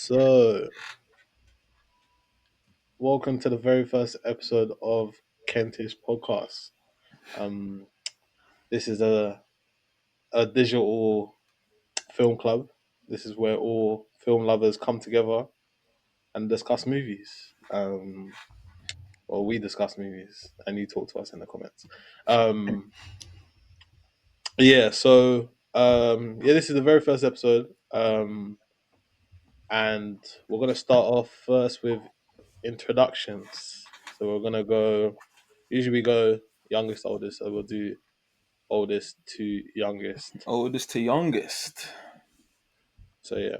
So, welcome to the very first episode of KENTISH podcast. Um, this is a digital film club. This is where all film lovers come together and discuss movies. Well, we discuss movies, and you talk to us in the comments. Um, this is the very first episode. And we're gonna start off first with introductions. So we're gonna go. Usually we go youngest, oldest. So we'll do oldest to youngest. Oldest to youngest. So yeah,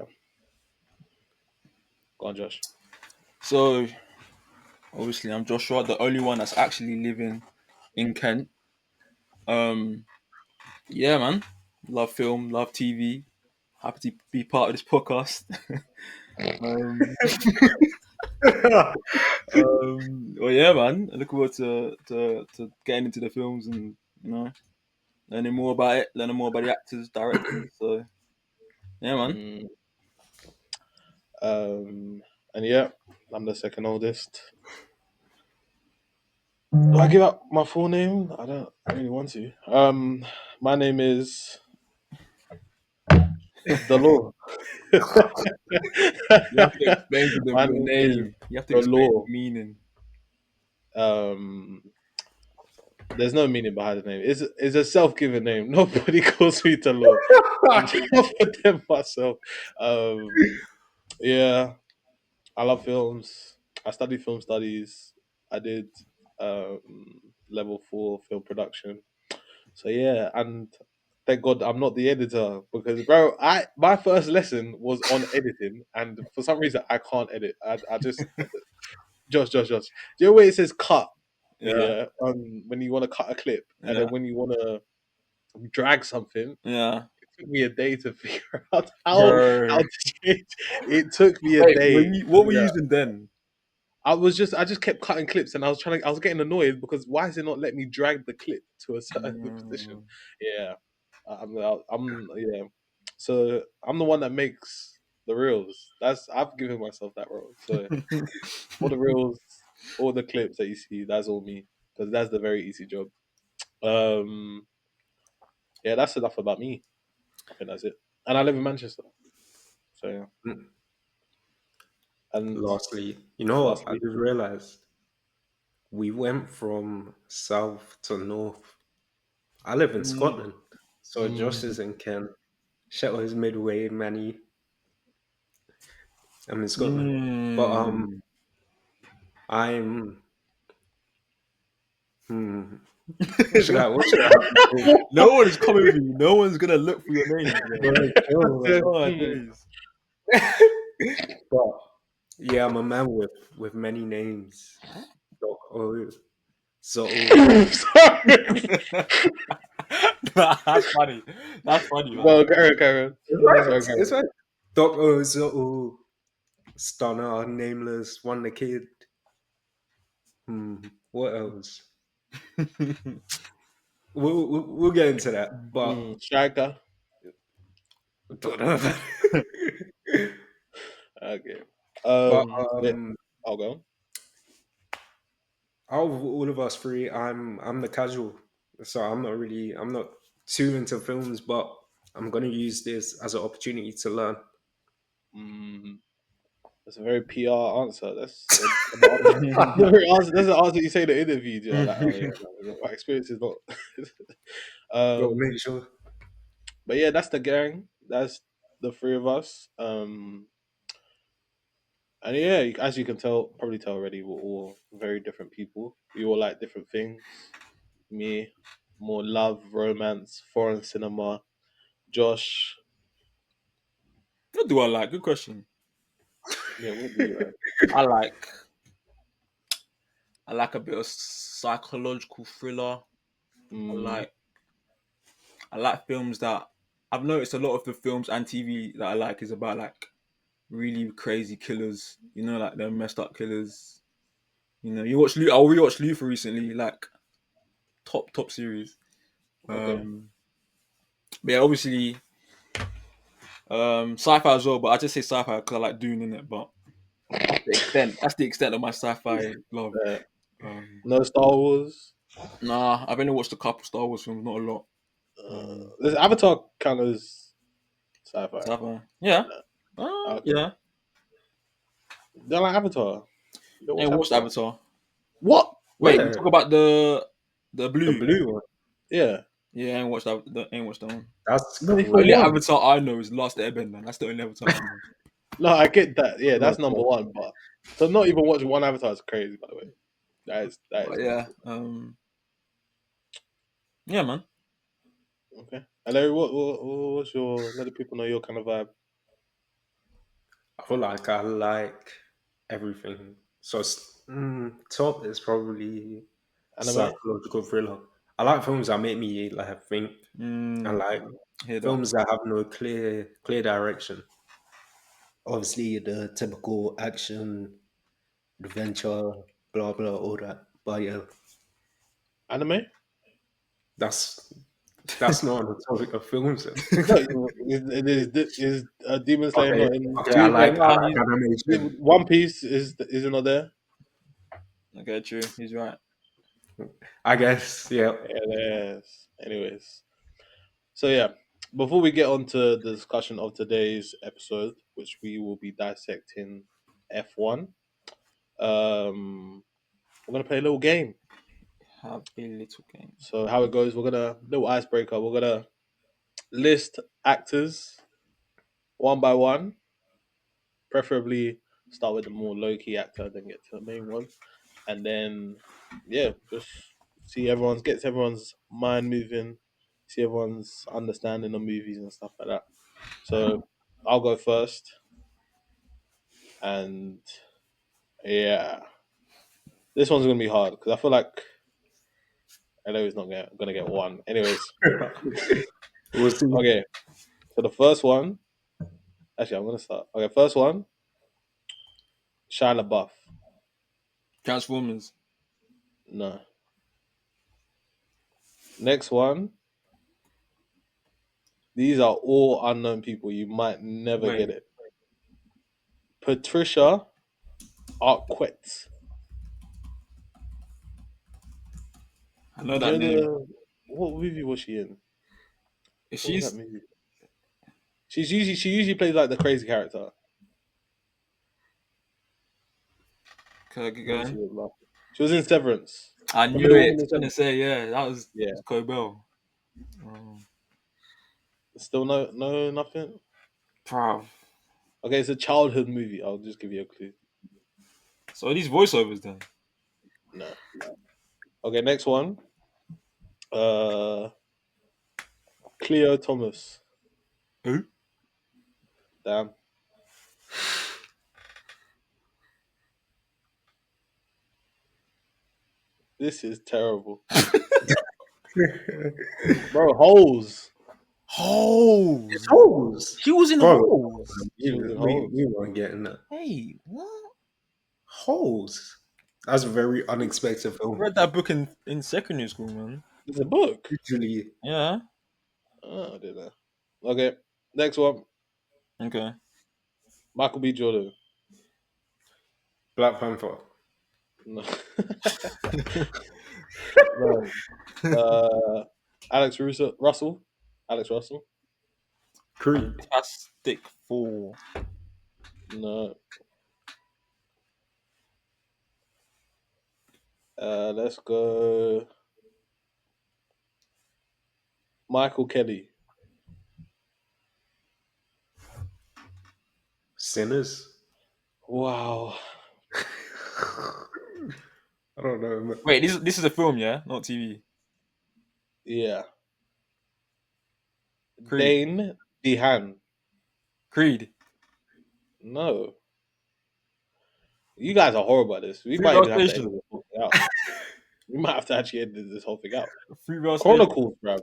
go on, Josh. So obviously I'm Joshua, the only one that's actually living in Kent. Um yeah man. Love film, love TV. Happy to be part of this podcast. um, well yeah man. I look forward to getting into the films and learning more about it, learning more about the actors, directors. So yeah man. Mm, um, and yeah, I'm the second oldest. Do I give up my full name? I don't really want to. My name is the law. You have to explain to them My your name is name. You have to the explain the law. meaning. Um, there's no meaning behind the name. It's a self-given name. Nobody calls me the law. I'm just for them myself. Yeah, I love films. I studied film studies. I did level 4 film production. So yeah, and thank God I'm not the editor because bro, I my first lesson was on editing, and for some reason I can't edit. I just Josh. Do you know where it says cut? Yeah, Yeah, when you want to cut a clip, and yeah, then when you want to drag something, yeah. it took me a day to figure out how Bro. to change. It took me a Wait, day to what were you figure out. using then? I just kept cutting clips, and I was getting annoyed because why is it not letting me drag the clip to a certain position? Mm. Yeah, yeah. So I'm the one that makes the reels. I've given myself that role. So all the reels, all the clips that you see, that's all me because that's the very easy job. Um, yeah, that's enough about me. I think that's it. And I live in Manchester. So yeah. And Lastly, you know what? I lastly, just realized we went from south to north. I live in Mm. Scotland, so Josh is in Kent. Shettle is midway, Manny. I'm in Scotland, but Mm. I'm. Hmm, what should I? What should I have to say? No one is coming for you. No one's gonna look for your name, bro. Bro, chill, man. Oh, hmm, days. But yeah, I'm a man with many names. Doc O, Zoe. sorry. That's funny. That's funny, man. Well, Karen. It's right. Sorry, It's Karen. right. Doc O, Zoe, Stunner, Nameless, Wonder Kid. What else? We'll get into that, but Striker. don't know. Okay. But Yeah, I'll go. out of all of us three, I'm the casual, so I'm not too into films, but I'm gonna use this as an opportunity to learn. Mm, that's a very PR answer. That's the answer you say in the interview. Yeah, like, oh yeah, no, my experience is not. Gotta um, make sure. but yeah, that's the gang. That's the three of us. And yeah, as you can tell, probably tell already, we're all very different people. We all like different things. Me, more love, romance, foreign cinema. Josh, What do I like? Good question. yeah, what do you like? I like I like a bit of psychological thriller. I Mm, like I like films that I've noticed a lot of the films and TV that I like is about like really crazy killers. Like them messed up killers. You watch I rewatched Luther recently, like top series. okay. Um, but yeah, obviously Sci-fi as well, but I just say sci-fi because I like doing in it. But that's the extent. That's the extent of my sci-fi love. Uh, Um, no Star Wars. nah, I've only watched a couple Star Wars films, not a lot. Does Avatar count as sci-fi? Sci-fi, yeah, No. Okay. yeah. Don't like Avatar. You don't I watch ain't watched Avatar. Avatar. What? Wait, you talk Where? about the The blue? blue one. Yeah. Yeah, I ain't watched that. Ain't watched that one. That's No, for Only crazy. one. Avatar I know is Last Airbender. That's the only Avatar I know. No, I get that. Yeah, Not that's number sure. one. But to not even watch one Avatar is crazy. By the way, that is But yeah, mental. yeah, man. Okay. And Larry, what's your? Let the people know your kind of vibe. I feel like I like everything. So top is probably Anime. psychological thriller. I like films that make me like think, and Mm, like hear that. films that have no clear direction. Obviously, the typical action, adventure, blah blah, all that. But yeah, Anime. that's that's not on the topic of films. No, is Demon Slayer Okay, not in? okay, Yeah, I nah, like animation. One Piece is it not there? okay, true. He's right. I guess, yeah. Yes. Anyways, so yeah, before we get on to the discussion of today's episode, which we will be dissecting F1, we're gonna play a little game. Have a little game. So how it goes, we're gonna little icebreaker. We're gonna list actors one by one, preferably start with the more low key actor, then get to the main ones, and then yeah, just see gets everyone's mind moving, see everyone's understanding of movies and stuff like that. So I'll go first, and yeah, this one's gonna be hard because I feel like I know he's not gonna get one. Anyways, We'll see. okay. So the first one, actually, I'm gonna start. Okay, first one, Shia LaBeouf. Transformers. No. Next one, these are all unknown people. You might never get Wait, it. Patricia Arquette. I know Do that you know name. what movie was she in? Is What was that she's movie? She usually plays like the crazy character. can I get What was she going? in? She was in Severance. I Remember knew the it. I woman in was gonna Severance? say yeah. That was Yeah. Cobell. Um, Still no nothing. Bruv. Okay, it's a childhood movie. I'll just give you a clue. So are these voiceovers then? No. Okay, next one. Uh, Cleo Thomas. Who? Damn, this is terrible, bro. Holes. Holes. Holes, She was in bro. Holes. She was in We Holes. weren't getting that. Hey, what? Holes. That's a very unexpected I film. read that book in secondary school, man. It's a book. Usually, Yeah. Oh, I didn't know. Okay, next one. Okay. Michael B. Jordan. Black Panther, No. No. Alex Russell. Alex Russell. Creed, Fantastic Four. No. Let's go. Michael Kelly. Sinners. Wow. I don't know. Wait, this is a film, yeah, not TV. Yeah. Creed. Dane DeHaan. Creed. No. You guys are horrible at this. We Free might Rail even have to edit Station. this whole thing out. We might have to actually edit this whole thing out. Free Rail Station. Chronicles, bruv.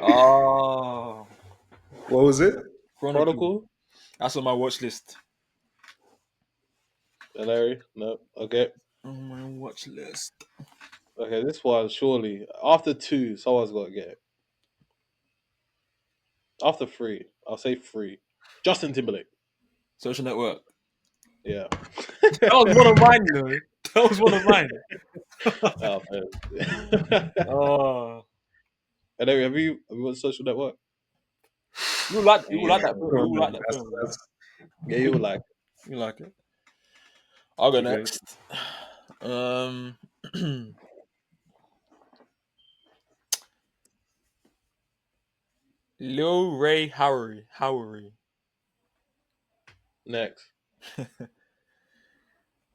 Oh, What was it? Chronicle. Chronicle? That's on my watch list. Larry? No. Okay. On my watch list. Okay, this one, surely. After two, someone's got to get it. After three. I'll say three. Justin Timberlake. Social Network. Yeah. That was one of mine, you know. That was one of mine. Oh, man. Oh, And then, have you watched Social Network? you will Yeah. like that film. You will like that film, bro. That's Yeah, you were like, You like it. I'll go okay. next. Um, Lil Ray Howery. next.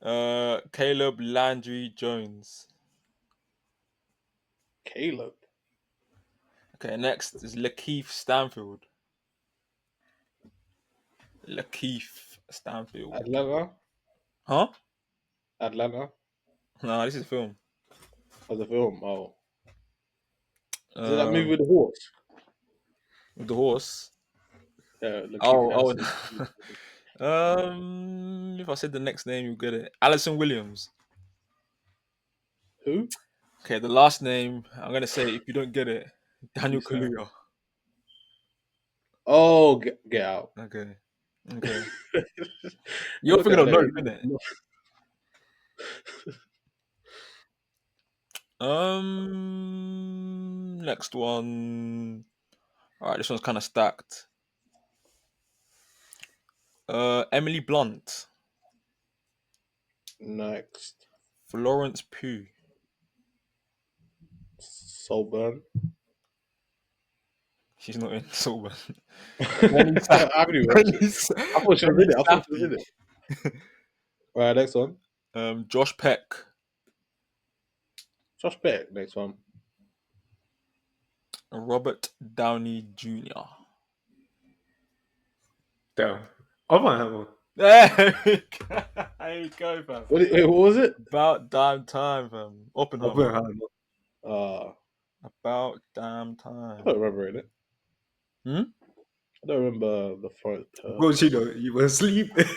Caleb Landry Jones. Caleb. Okay, next is Lakeith Stanfield. Lakeith Stanfield. Atlanta. Huh? Atlanta. No, this is a film. As a film. Oh. Is it that movie Um, with the horse? with the horse. Yeah, Lakeith Oh, Hansen. if I said the next name, you'll get it. Alison Williams. Who? Okay, the last name I'm gonna say if you don't get it, Daniel Please say. Kaluuya. Oh, get out. Okay, okay. You You're look thinking at of Larry. notes, isn't it? Next one. All right, this one's kind of stacked. Emily Blunt, Next. Florence Pugh, Saltburn. she's not in Silver. Benny I haven't even watched it. I thought she was Benny in it. I thought she was Safdie. in it. All right, next one. Josh Peck, Josh Peck. Next one. Robert Downey Jr. Damn. I might have one. There you go, fam. Wait, what was it? About damn time, fam. Oppenheimer. Oppenheimer. Uh, About damn I time. don't remember it. Hmm? I don't remember the front. Of course, you were asleep. No, You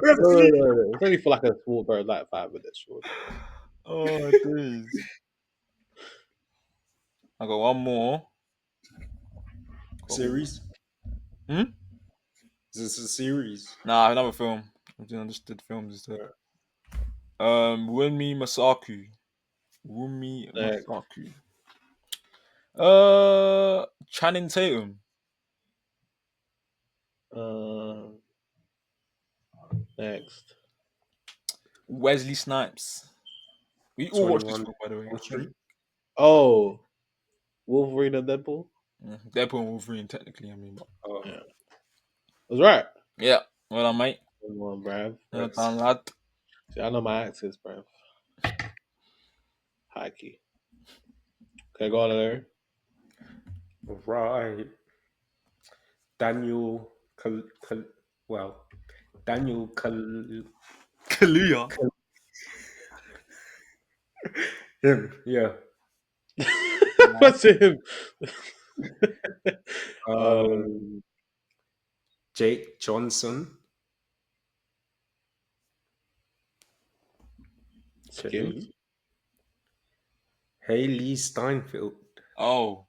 were no, asleep. no. It's only for like a small bird, like 5 minutes. Short. Oh, days. I got one more. Series? Hmm? Is this a series? Nah, another film. I just did films instead. Wunmi Masaku. Wunmi Next. Masaku. Channing Tatum. Uh, next. Wesley Snipes. We all watched this 21 film, by the way. Wall Street. Oh, Wolverine and Deadpool. Deadpool and Wolverine, technically, I mean. But... Oh, Yeah, that's right. Yeah, well done, mate. Come on, bruv. Well done, lad. See, I know my accents, bruv. High key. Okay, go on, Larry. right. Daniel well, Daniel Kaluuya. him, yeah. What's him? Um, Jake Johnson. Skins. Okay. Haley Steinfeld. Oh.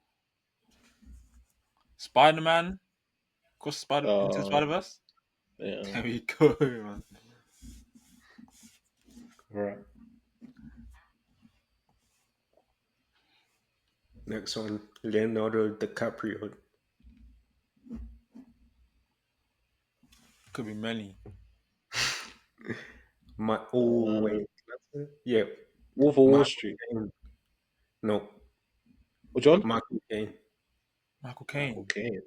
Spider-Man. Of course, Into the Uh, Spider-Verse. yeah. There we go, man. Right. Next one, Leonardo DiCaprio. Could be many. Wait. Yeah. Wolf of Wall Michael Street. Caine. No, Which one? Michael Caine. Michael Caine. Okay. Next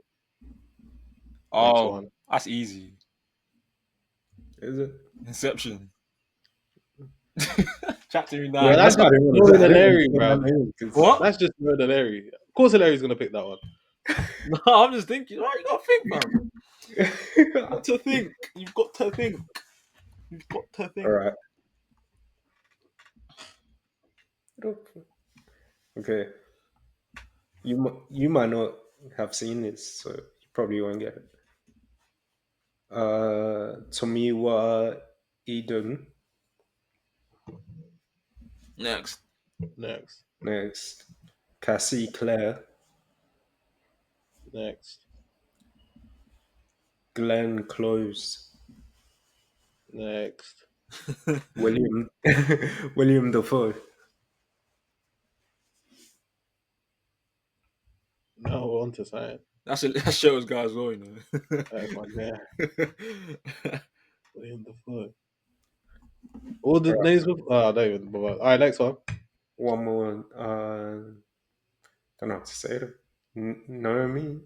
Oh, one. that's easy. Is it? Inception. Chapter Yeah, 9. that's I didn't want more to than say Larry, that bro. name 'cause- What? That's just more than Larry. Of course, Larry's gonna pick that one. No, I'm just thinking. Right, you gotta think, man. You've got to think. You've got to think. You've got to think. All right. Okay. You might not have seen this, so you probably won't get it. Tomiwa Eden. Next. Next. Next, Cassie Clare. Next. Glenn Close. Next. William William Dafoe. No, on to science. That shows guy as well, you know. That's my guy. William Dafoe. All the names of I don't even bother. All right, next one. One more. Don't know how to say it. Naomi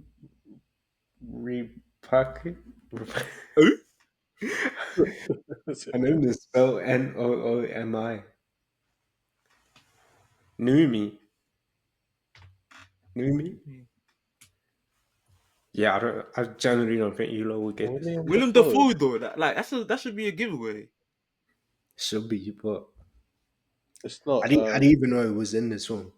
Repaki. Who? That's it. Her name is spelled Noomi. Noomi. Noomi. Yeah, I generally don't think you will get this. William Willem Dafoe. Dafoe though, that should be a giveaway. Should be, but It's not. I didn't even know it was in this one.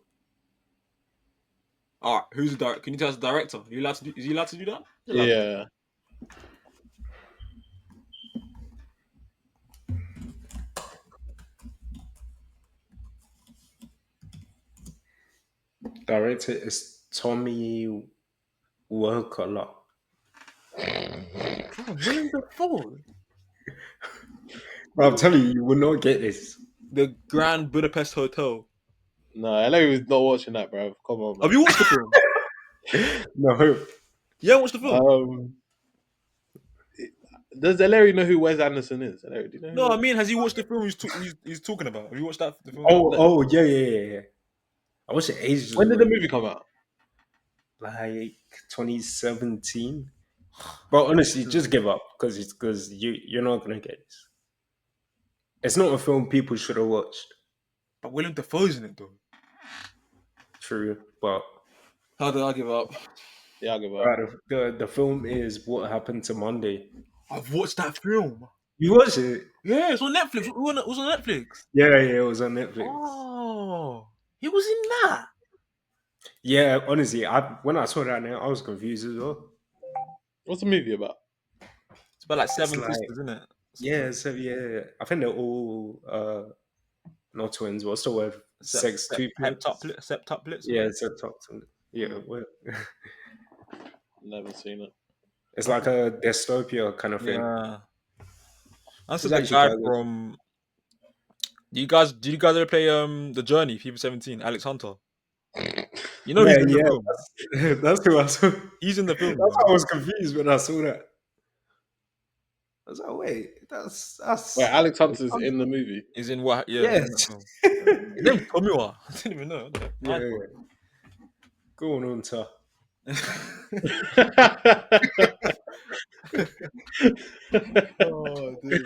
All right, who's the director? Can you tell us the director? Are you allowed to do? Is he allowed to do that? He's allowed to. Yeah. Director is Tommy Workola. Bro, Willem Dafoe. Bro, I'm telling you, you will not get this. The Grand Budapest Hotel. No, LA was not watching that, bro. Come on, Have man. you watched the film? No. Yeah, watched the film. Um, does Larry know who Wes Anderson is? Larry, do you know who No, I Wes? mean, has he watched the film he's talking about? Have you watched the film? Oh, yeah. I watched it ages When did the ago. movie come out? Like 2017. But honestly, just give up because you're not gonna get this. It's not a film people should have watched. But Willem Dafoe's in it though. True, but How did I give up? Yeah, I'll give up. the film is What Happened to Monday. I've watched that film. You watched it? Yeah, it's on Netflix. It was on Netflix. Yeah, it was on Netflix. Oh, he was in that. Yeah, honestly, when I saw that now, I was confused as well. What's the movie about? It's about like It's seven like, sisters, isn't it? yeah, so yeah, I think they're all not twins. What's the word? Sextuplets. Septuplets. Yeah, septuplets. Yeah, well, Never seen it. it's like a dystopia kind of thing. Yeah. That's It's the actually guy quite good. from. Did you guys ever play The Journey, FIFA 17, Alex Hunter? You know he's in the film. That's who I saw. He's in the film. That's why I was confused when I saw that. I was like, wait, that's Wait, Alex Hunter's in the movie. He's in what? Yeah. yes. He's in the film. His name's Tomiwa. I didn't even know. Yeah. Go on, Unta. Oh, dude.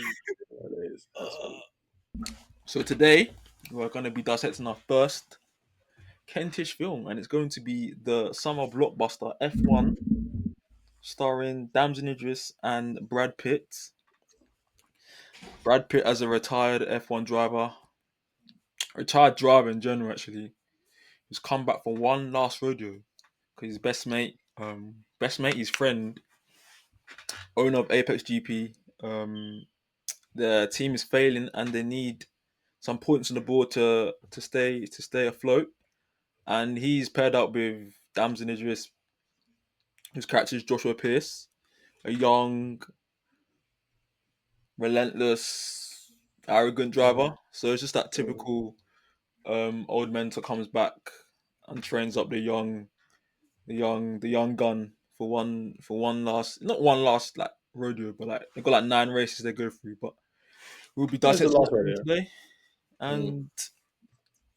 That's funny. So today we're going to be dissecting our first Kentish film, and it's going to be the summer blockbuster F1, starring Damson Idris and Brad Pitt. Brad Pitt as a retired F1 driver, retired driver in general actually, who's come back for one last rodeo because his his friend, owner of Apex GP, the team is failing and they need some points on the board to stay afloat. And he's paired up with Damson Idris, whose character is Joshua Pierce, a young, relentless, arrogant driver. So it's just that typical old mentor comes back and trains up the young gun for one last, not one last like rodeo, but like they've got like 9 races they go through. But we'll be Where's the dissecting last the one? film Yeah. today, and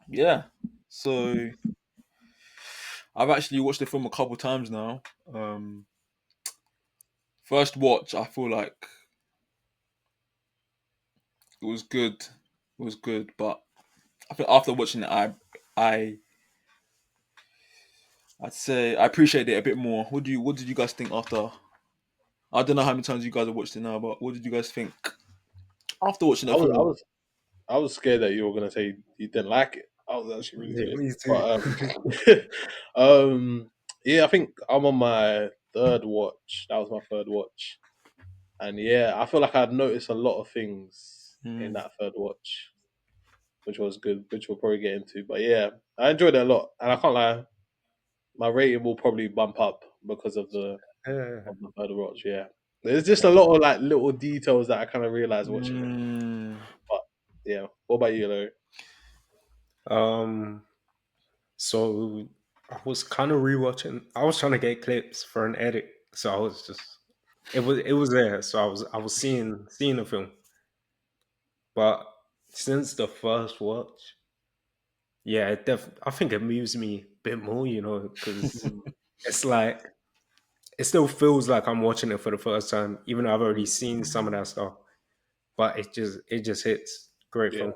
yeah, so I've actually watched the film a couple times now. First watch, I feel like it was good. It was good, but I think after watching it, I I'd say I appreciate it a bit more. What did you guys think after? I don't know how many times you guys have watched it now, but what did you guys think after watching I the was, I film? was, I was scared that you were gonna say you didn't like it. I was actually really Yeah, scared. me too. But yeah, I think I'm on my third watch. That was my third watch, and yeah, I feel like I'd noticed a lot of things in Hmm. that third watch, which was good, which we'll probably get into. But yeah, I enjoyed it a lot, and I can't lie, my rating will probably bump up because of the Yeah. third watch. Yeah, There's just a lot of like little details that I kind of realized watching it. Mm, But yeah, what about you, Larry? Um, so I was kind of rewatching. I was trying to get clips for an edit, so I was just it was there. So I was seeing the film, but since the first watch, yeah, I think it moves me a bit more, because Mm, it's like it still feels like I'm watching it for the first time, even though I've already mm, seen some of that stuff. But it just hits great yeah, film.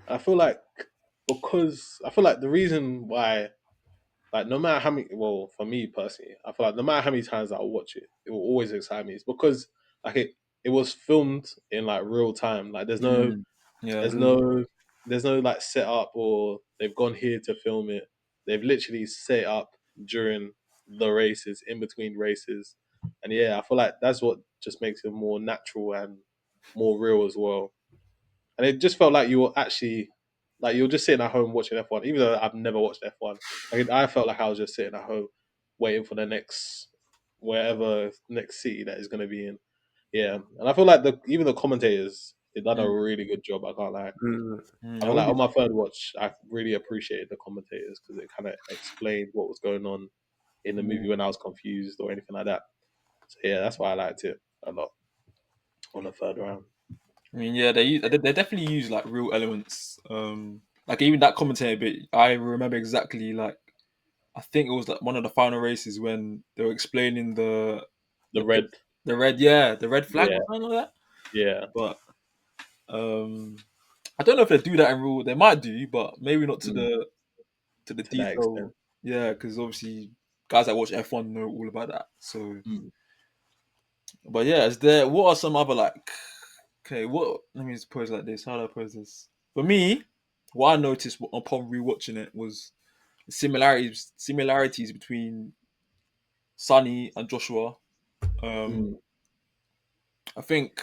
I feel like because I feel like the reason why, like, no matter how many, well, for me personally, I feel like no matter how many times I watch it, it will always excite me. It's because like it was filmed in like real time. Like mm, yeah. there's no there's no like setup or they've gone here to film it. They've literally set up during the races, in between races, and yeah, I feel like that's what just makes it more natural and more real as well. And it just felt like you were actually like you were just sitting at home watching F1, even though I've never watched F1. Like I felt like I was just sitting at home waiting for the next wherever next city that is going to be in. Yeah, and I feel like even the commentators they done a Mm, really good job. I can't lie. Mm, I I feel like wonder. on my third watch, I really appreciated the commentators because it kind of explained what was going on in the movie Mm, when I was confused or anything like that. So yeah, that's why I liked it a lot on the third round. I mean, yeah, they definitely use like real elements. Like even that commentary bit, I remember exactly. Like I think it was like one of the final races when they were explaining The the pit, red, the red flag yeah, or something like that. yeah, But um, I don't know if they do that in real. They might do, but maybe not mm, to the to that extent. detail. Yeah, because obviously guys that watch F1 know all about that. So, Mm. but yeah, is there? What are some other like? Okay, what? Let me just pose it like this. How do I pose this? For me, what I noticed upon rewatching it was the similarities between Sonny and Joshua. Um, Mm, I think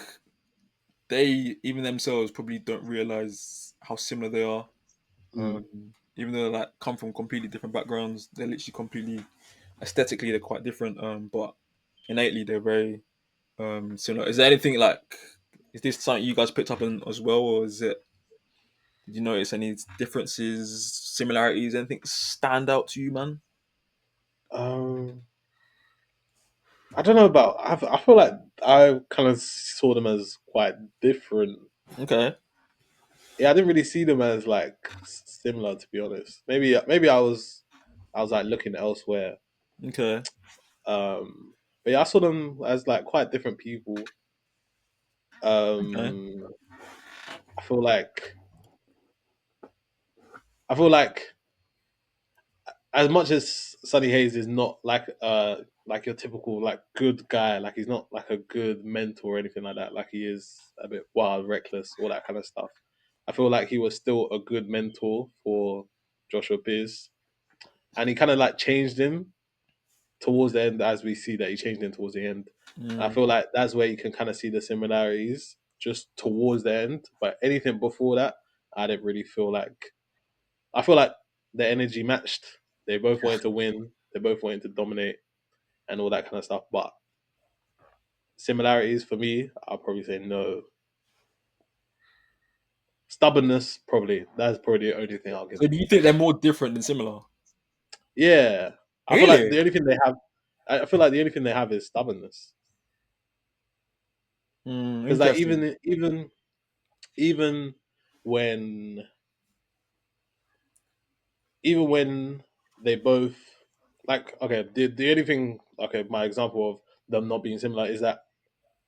they even themselves probably don't realize how similar they are. mm. Even though they like come from completely different backgrounds, they're literally completely aesthetically they're quite different. But innately they're very similar. Is there anything like? Is this something you guys picked up on as well, or is it? Did you notice any differences, similarities, anything stand out to you, man? Um, I don't know about. I feel like I kind of saw them as quite different. Okay, Yeah, I didn't really see them as like similar, to be honest. Maybe I was like looking elsewhere. okay, But yeah, I saw them as like quite different people. okay, Um, I feel like I feel like as much as Sonny Hayes is not like your typical like good guy, like he's not like a good mentor or anything like that. Like he is a bit wild, reckless, all that kind of stuff. I feel like he was still a good mentor for Joshua Biz, and he kind of like changed him towards the end, as we see that he changed him towards the end. I mm, feel like that's where you can kind of see the similarities just towards the end. But anything before that, I didn't really feel like. I feel like the energy matched. They both wanted to win. They both wanted to dominate and all that kind of stuff. But similarities for me, I'll probably say no. Stubbornness, probably. That's probably the only thing I'll give So do them. you think they're more different than similar? Yeah, I feel like Really? the only thing they have. I feel like the only thing they have is stubbornness. Because like Interesting. even when even when they both like okay the only thing okay my example of them not being similar is that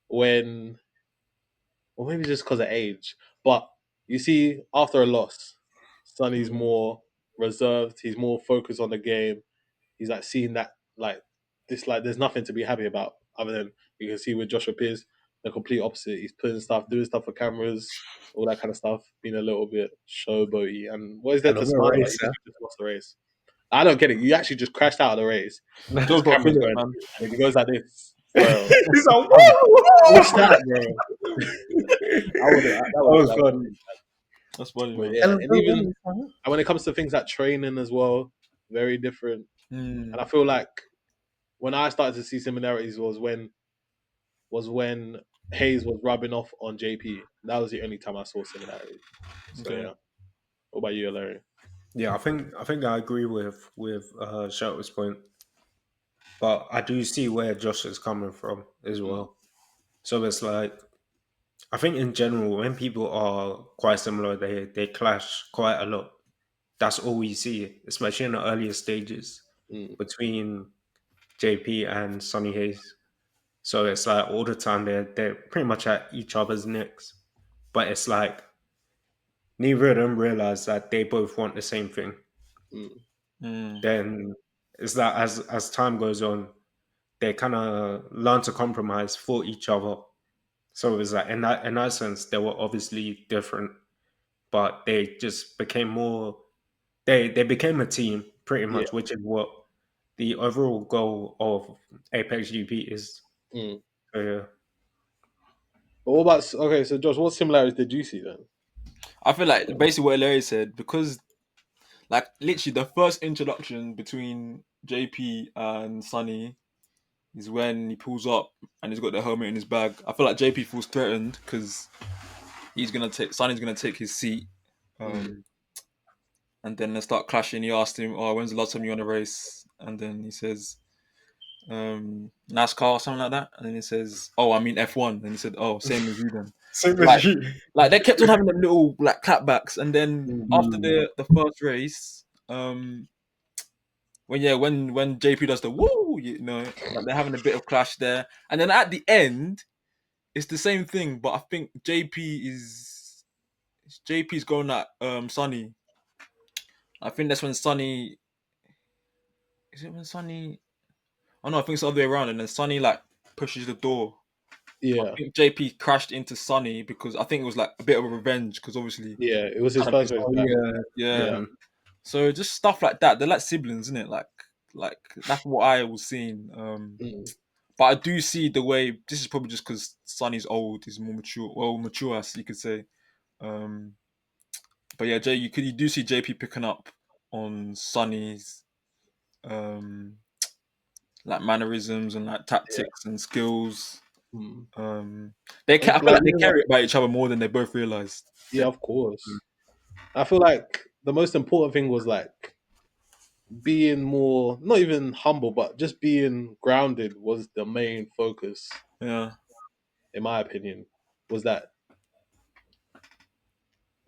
when or maybe just because of age but you see after a loss Sonny's Mm, more reserved, he's more focused on the game, he's like seeing that like this like there's nothing to be happy about other than you can see with Joshua Pierce the complete opposite. He's putting stuff, doing stuff for cameras, all that kind of stuff, being a little bit showboaty. And what is there to another smile about? You racer. literally just lost the race. I don't get it. You actually just crashed out of the race. There's just got cameras finished, going, man. and he goes like this, bro. He's like, How whoa! what's that, bro? I would that That was that would funny. really. That's funny, But man. yeah, and even and when it comes to things like training as well, very different. And Mm, I feel like when I started to see similarities was when Hayes was rubbing off on JP. That was the only time I saw similarities. So Okay. yeah. What about you, Larry? Yeah, I think I agree with Shelter's point, but I do see where Josh is coming from as Mm, well. So it's like I think in general, when people are quite similar, they clash quite a lot. That's all we see, especially in the earlier stages mm, between JP and Sonny Hayes. So it's like all the time they're pretty much at each other's necks, but it's like neither of them realize that they both want the same thing. mm. Mm. Then it's that as time goes on, they kind of learn to compromise for each other. So it's like in that sense, they were obviously different, but they just became more. They became a team pretty Yeah. much, which is what the overall goal of Apex GP is. Mm. So, yeah. But what about okay? So Josh, what similarities did you see then? I feel like basically what Larry said, because like literally the first introduction between JP and Sonny is when he pulls up and he's got the helmet in his bag. I feel like JP feels threatened because Sonny's gonna take his seat. Mm. Um, and then they start clashing. He asked him, "Oh, when's the last time you won a race?" And then he says, "NASCAR or something like that." And then he says, "Oh, I mean F1." And he said, "Oh, same as you then." Same Like, as you. like they kept on having them little like clapbacks. And then Mm. after Mm. the first race, when JP does the woo, like they're having a bit of clash there. And then at the end, it's the same thing, but I think JP's going at Sonny. I think that's when Sonny is it when Sonny Oh no, I think it's the other way around, and then Sonny like pushes the door. I Yeah. think JP crashed into Sonny because I think it was like a bit of a revenge because obviously Yeah. It was his kind of first pissed race off. Oh back. yeah. Yeah. Yeah. Mhm. So just stuff like that. They're like siblings, isn't it? Like that's what I was seeing. Mm. But I do see the way this is probably just because Sonny's old, he's more mature, well mature as you could say. Um, but yeah, you do see JP picking up on Sonny's um like mannerisms and like Yeah. tactics and skills. Mm. Um, I And feel like like they care about each other more than they both realized. yeah, of course. I feel like the most important thing was like being more, not even humble, but just being grounded was the main focus, Yeah. in my opinion. Was that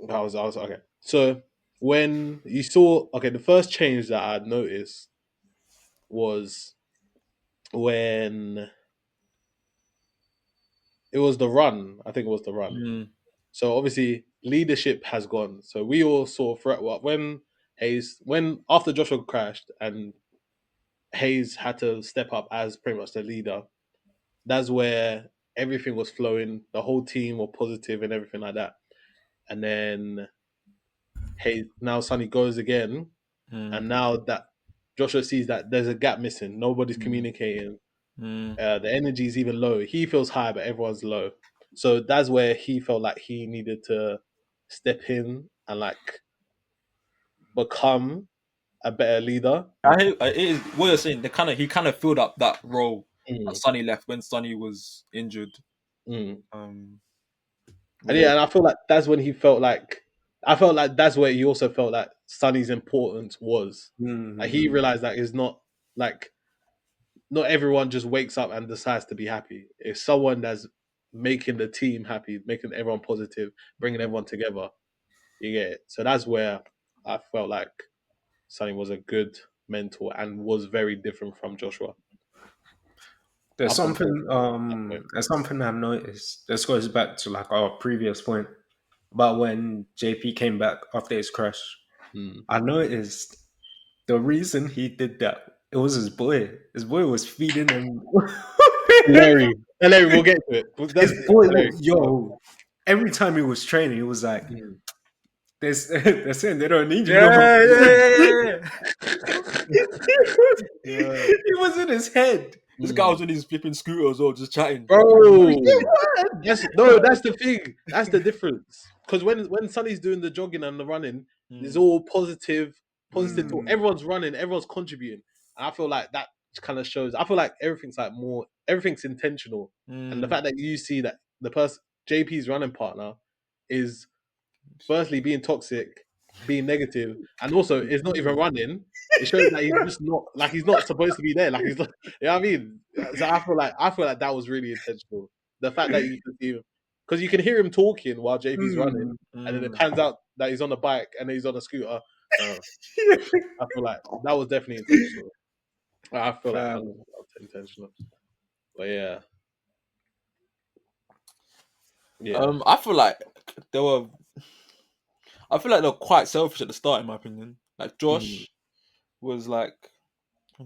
I was okay. So when you saw, okay, the first change that I noticed was when it was the run. I think it was the run. Mm, So obviously leadership has gone. So we all saw threat. When when after Joshua crashed and Hayes had to step up as pretty much the leader, that's where everything was flowing. The whole team were positive and everything like that. And then now Sonny goes again, mm, and now that Joshua sees that there's a gap missing, nobody's mm, communicating. mm. The energy is even low. He feels high, but everyone's low. So that's where he felt like he needed to step in and like become a better leader. It is what you're saying. He kind of filled up that role that Mm, Sonny left when Sonny was injured. mm. Um, And where yeah, and I feel like that's when he felt like I felt like that's where he also felt like Sonny's importance was. Like Mhm. he realized that it's not like not everyone just wakes up and decides to be happy. It's someone that's making the team happy, making everyone positive, bringing everyone together. You get it. So that's where I felt like Sonny was a good mentor and was very different from Joshua There's up until something that point. there's something I've noticed. This goes back to like our previous point about when JP came back after his crash. Mm. I noticed the reason he did that, it was his boy. His boy was feeding him. Larry, Larry, we'll get to it. His That's boy, Larry. yo, every time he was training, he was like, Mm. they're saying they don't need you no more. yeah, yeah, yeah, yeah. Yeah. He was in his head. This guy Mm. was on his flipping scooter as well, just chatting. Bro, that's the thing. That's the difference. Because when Sonny's doing the jogging and the running, it's Mm, all positive, positive talk. Mm. Everyone's running, everyone's contributing. And I feel like that kind of shows. I feel like everything's intentional, and the Mm. fact that you see that the person JP's running partner is firstly being toxic, being negative, and also is not even running. It shows that he's just not like he's not supposed to be there. Like he's not, you know what I mean? So I feel like that was really intentional. The fact that you can see him because you can hear him talking while JP's running, Mm. and then it Mm. pans out that he's on a bike and then he's on a scooter. So I feel like that was definitely intentional. I feel like Fam. 100% intentional. But yeah, yeah. I feel like they were. I feel like they're quite selfish at the start, in my opinion. Like Mm, Josh was like,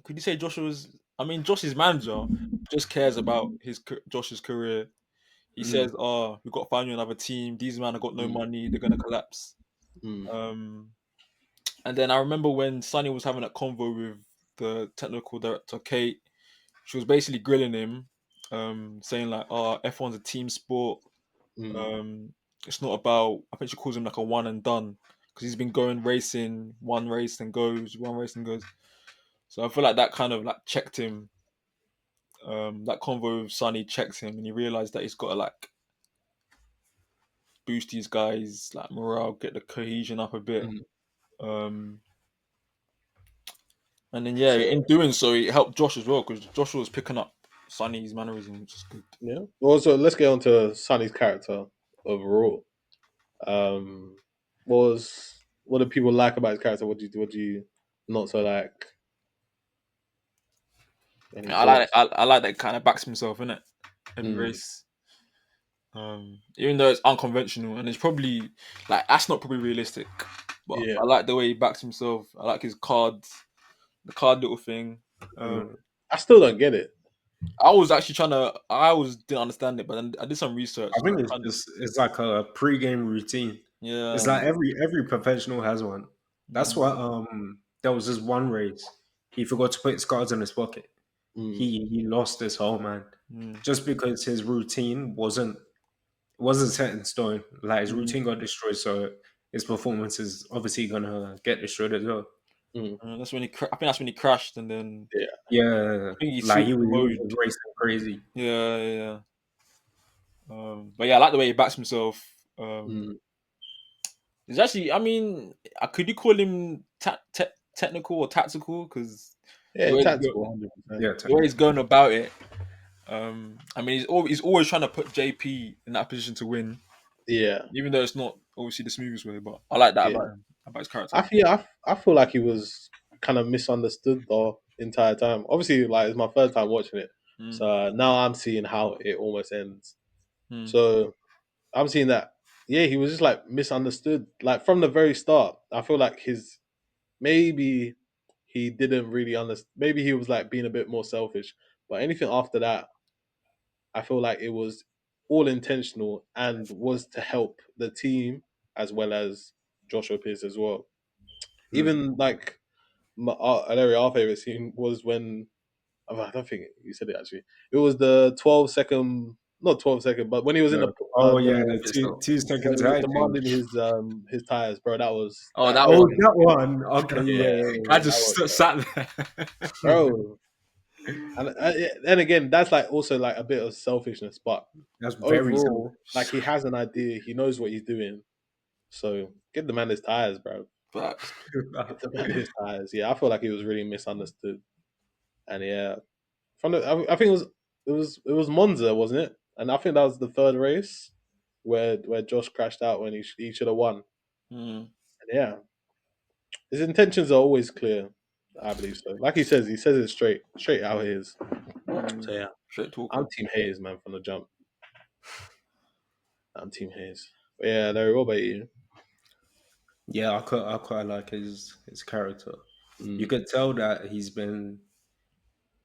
could you say Josh was? I mean, Josh's manager just cares about Josh's career. He mm, says, "Oh, we've got to find you another team. These men have got no mm, money. They're gonna collapse." mm, Um, and then I remember when Sonny was having that convo with the technical director Kate. She was basically grilling him, saying like, "Oh, F1's a team sport. mm, Um, it's not about." I think she calls him like a one and done because he's been going racing, one race and goes, one race and goes. So I feel like that kind of like checked him. That convo with Sonny checks him, and he realized that he's got to like boost these guys like morale, get the cohesion up a bit. mm. Um, and then yeah, So in doing so, it helped Josh as well because Joshua was picking up Sonny's mannerisms, which is good. yeah. Well, so let's get on to Sonny's character overall. Um, what do people like about his character? What do you not so like? Any I like thoughts? I like that kind of backs himself in it every Mm, race. Even though it's unconventional and it's probably like that's not probably realistic, but yeah. I like the way he backs himself. I like his cards, the card little thing. Um, Mm. I still don't get it. I was actually trying to, I always didn't understand it, but then I did some research I and think it's kind of, just it's like a pre-game routine. It's yeah, like every professional has one. That's mm, what there was this one race. He forgot to put his cards in his pocket. Mm, He lost his whole man. mm, Just because his routine wasn't set in stone. Like his mm. routine got destroyed, so his performance is obviously gonna get destroyed as well. mm, That's when I think that's when he crashed, and then yeah. Yeah, I think he like switched the he was mode. just racing crazy. Yeah, yeah, yeah. But yeah, I like the way he backs himself. Mm, It's actually, I mean, could you call him technical or tactical? Because the yeah. way he's Tactical, 100%. Yeah, the way he's going about it. I mean, he's always trying to put JP in that position to win, Yeah, even though it's not obviously the smoothest way. But I like that yeah. about him, about his character. I feel like he was kind of misunderstood the entire time. Obviously, like it's my first time watching it, Mm, so now I'm seeing how it almost ends. mm, So I'm seeing that. Yeah, he was just like misunderstood. Like from the very start, I feel like maybe he didn't really understand. Maybe he was like being a bit more selfish. But anything after that, I feel like it was all intentional and was to help the team as well as Joshua Pierce as well. mm. Even like Larry, our favorite scene was when I don't think you said it actually. It was the 12-second, not 12-second, but when he was in Yeah. Oh the yeah, the Pit two stop. two when seconds he was high thing. demanding his tires, bro. That was Oh, that that Oh, one. scene. that one. Okay, Yeah, yeah, yeah, I that just was sat there. bro. And then again, that's like also like a bit of selfishness, but That's very overall, like selfish. he has an idea, he knows what he's doing. So get the man his tires, bro. Facts. Get the man his tires. Yeah, I feel like he was really misunderstood. And yeah, I think it was Monza, wasn't it? And I think that was the third race where Josh crashed out when he should have won. Mm, And yeah, his intentions are always clear. I believe so. Like he says it straight out his. So mm. yeah, Straight I'm talker. Team Hayes, man, from the jump. I'm Team Hayes. But yeah, Larry, what about you? Yeah, I quite like his character. You Mm, could tell that he's been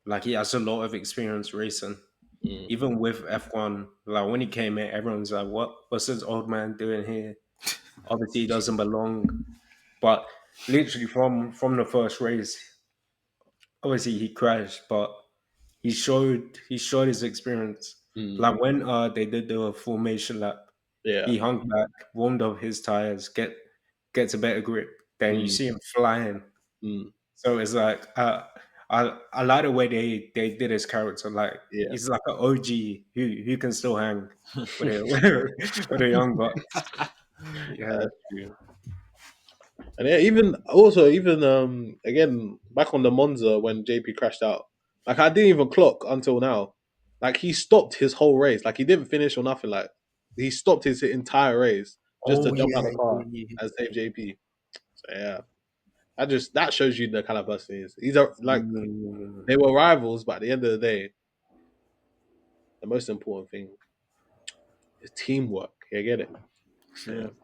like he has a lot of experience racing. mm, Even with F1, like when he came in, everyone's like, what's this old man doing here? Obviously he doesn't belong. But literally from the first race, obviously he crashed, but he showed his experience. mm, Like when they did the formation lap, yeah. he hung back, warmed up his tires, gets a better grip. Then you Mm, see him flying. mm, So it's like I like the way they did his character. Like Yeah, he's like an OG who can still hang with a with a young bucks. Yeah, that's true. And yeah, even again back on the Monza when JP crashed out, like I didn't even clock until now. Like he stopped his whole race. Like he didn't finish or nothing. Like he stopped his entire race just to oh jump yeah, out the car yeah, and save JP. So yeah, that shows you the kind of person he is. He's a like mm, they were rivals, but at the end of the day, the most important thing is teamwork. You get it? Yeah. True.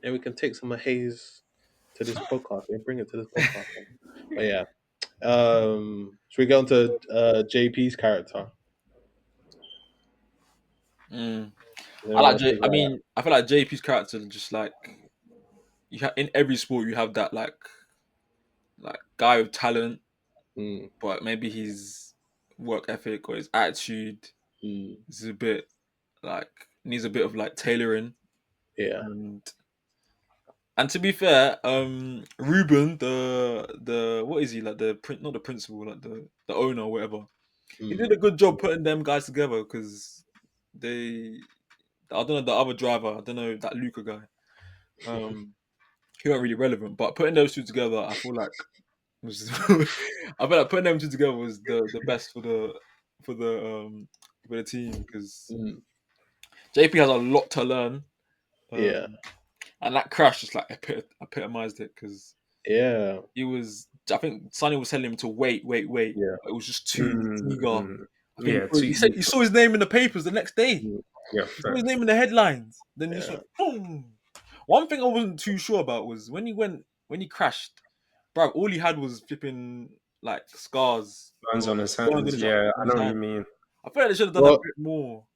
And we can take some of Hayes to this podcast and bring it to this podcast. Man. But yeah. Should we go into JP's character? Mm. I Anyone like want to J. speak I about that? mean, I feel like JP's character just like in every sport you have that like guy with talent, Mm, but maybe his work ethic or his attitude mm, is a bit like needs a bit of like tailoring. yeah. And to be fair, Ruben, the what is he like the print not the principal like the owner or whatever. He did Mm, a good job putting them guys together because they I don't know the other driver I don't know that Luca guy um he wasn't really relevant but putting those two together I feel like was I feel like putting them two together was the best for the for the team because mm, JP has a lot to learn yeah. um and that crash just like epitomized it because Yeah. he was. I think Sonny was telling him to wait. Yeah. But it was just too mm, eager. mm. I think Yeah, too he said he easy. saw his name in the papers the next day. Mm, yeah, He saw his name facts. in the headlines. Then he just Yeah. went boom. One thing I wasn't too sure about was when he crashed, bro. All he had was flipping like scars Burns or on his burns hands. on Yeah, I his know what you hand. mean. I feel like they should have done a Well, bit more.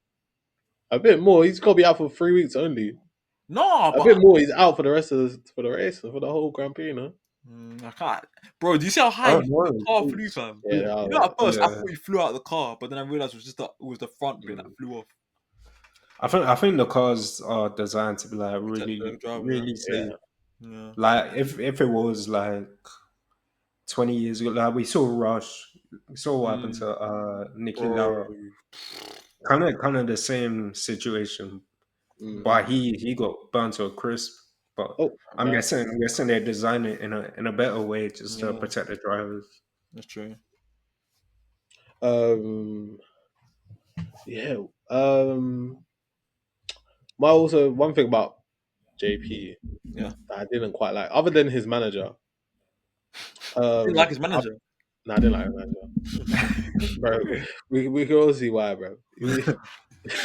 a bit more. He's got to be out for 3 weeks only. No, A but bit more. He's out for the rest of for the race for the whole Grand Prix. You know. I can't. Bro, do you see how high Oh the no, car flew, jeez. fam? Yeah. You know, at first I Yeah. thought he flew out of the car, but then I realized it was the front bit that Mm, flew off. I think the cars are designed to be like Protect the really driver, yeah. really safe. yeah. Yeah. Like if it was like 20 years ago, like we saw Rush, we saw what happened Mm, to Nicky bro. Lara. Kind of the same situation, but Mm. he got burnt to a crisp. But Oh, my I'm bad. guessing they designed it in a better way just to Yeah, protect the drivers. that's true. Um. Yeah. My also one thing about JP Yeah. that I didn't quite like, other than his manager. Didn't like his I, manager. nah, I didn't like his manager, bro. We can all see why, bro.